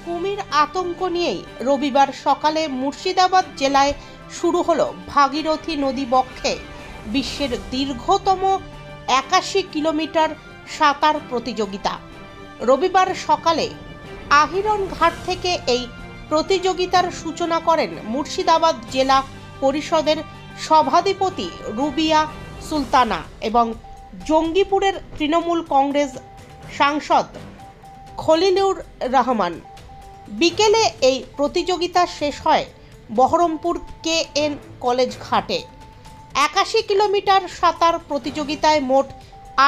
কুমির আতঙ্ক নিয়েই রবিবার সকালে মুর্শিদাবাদ জেলায় শুরু হলো ভাগীরথী নদী বক্ষে বিশ্বের দীর্ঘতম 81 কিলোমিটার সাঁতার প্রতিযোগিতা। রবিবার সকালে আহিরন ঘাট থেকে এই প্রতিযোগিতার সূচনা করেন মুর্শিদাবাদ জেলা পরিষদের সভাধিপতি রুবিয়া সুলতানা এবং জঙ্গিপুরের তৃণমূল কংগ্রেস সাংসদ খলিলুর রহমান। বিকেলে এই প্রতিযোগিতা শেষ হয় বহরমপুর KN কলেজ ঘাটে। 81 কিলোমিটার সাঁতার প্রতিযোগিতায় মোট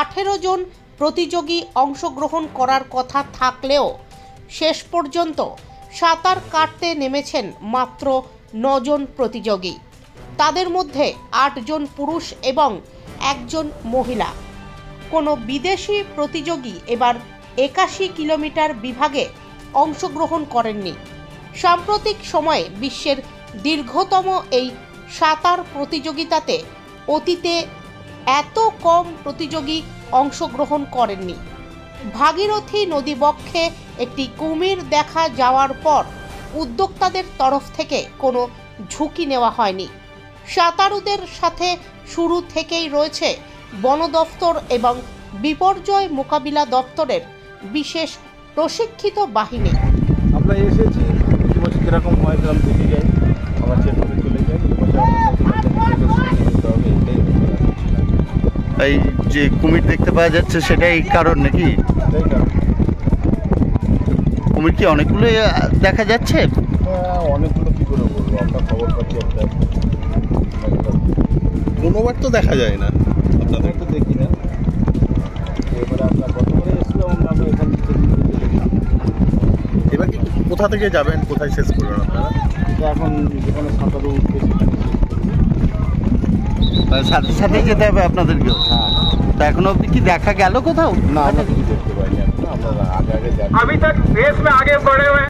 18 জন প্রতিযোগী অংশগ্রহণ করার কথা থাকলেও শেষ পর্যন্ত সাঁতার কাটতে নেমেছেন মাত্র 9 জন প্রতিযোগী। তাদের মধ্যে 8 জন পুরুষ এবং 1 জন মহিলা। কোনো বিদেশি প্রতিযোগী এবার 81 কিলোমিটার বিভাগে অংশগ্রহণ করেননি। সাম্প্রতিক সময়ে বিশ্বের দীর্ঘতম এই সাঁতার প্রতিযোগিতাতে অতীতে এত কম প্রতিযোগী অংশগ্রহণ করেননি। ভাগীরথী নদীবক্ষে একটি কুমির দেখা যাওয়ার পর উদ্যোক্তাদের তরফ থেকে কোনো ঝুঁকি নেওয়া হয়নি। সাঁতারুদের সাথে শুরু থেকেই রয়েছে বন দফতর এবং বিপর্যয় মোকাবিলা দপ্তরের বিশেষ প্রশিক্ষিত বাহিনী। আমরা এসেছি প্রতি বছর যেরকম হয় সেরকম দেখে যাই, আমরা চেক করে চলে যাই। এই যে কুমির দেখতে পাওয়া যাচ্ছে সেটাই কারণ নাকি? কুমির কি অনেকগুলো দেখা যাচ্ছে? অনেকগুলো কী করে বলবো, আমরা খবর পাচ্ছি একটা কোনোবার তো দেখা যায় না, আপনাদের তো দেখি না। এবারে আমরা গতবারে এসেছিলাম, আমরা এখান থেকে এবার কি কোথা থেকে যাবেন, কোথায় শেষ করবেন আপনারা? এখন যেখানে সাঁতারু উঠবে সাথে সাথে যেতে হবে আপনাদেরকেও? হ্যাঁ। তা এখনো অব্দি কি দেখা গেল কোথাও? না, আমরা কিছু দেখতে পাইনি। আমরা আগে যাচ্ছি। अभी तक रेस में आगे बढ़े हुए हैं।